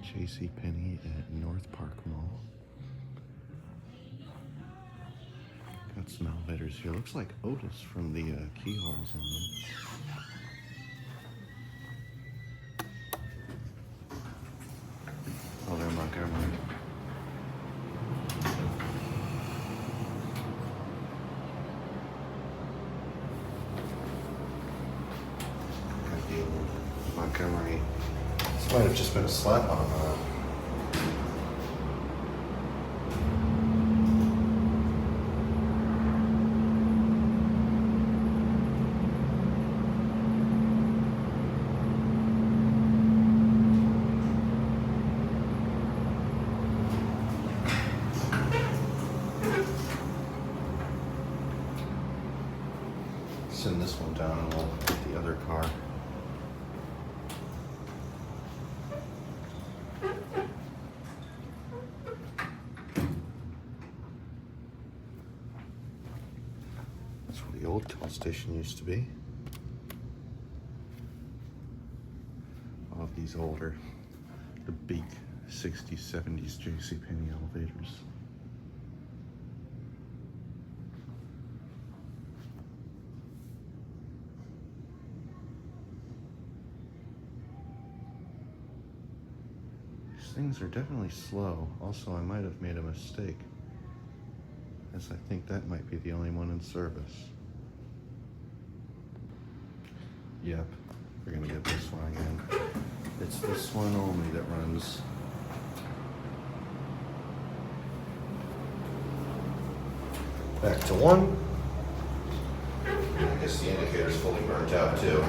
JCPenney at Northpark Mall. Got some elevators here. Looks like Otis from the keyholes on them. Oh, they're Montgomery. Got the old Montgomery. This might have just been a slap on send this one down and we'll get the other car. That's where the old toll station used to be. All of these older, the big 60s, 70s JCPenney elevators. Things are definitely slow. Also, I might have made a mistake, as I think that might be the only one in service. Yep, we're gonna get this one again. It's this one only that runs. Back to one. I guess the indicator's fully burnt out too.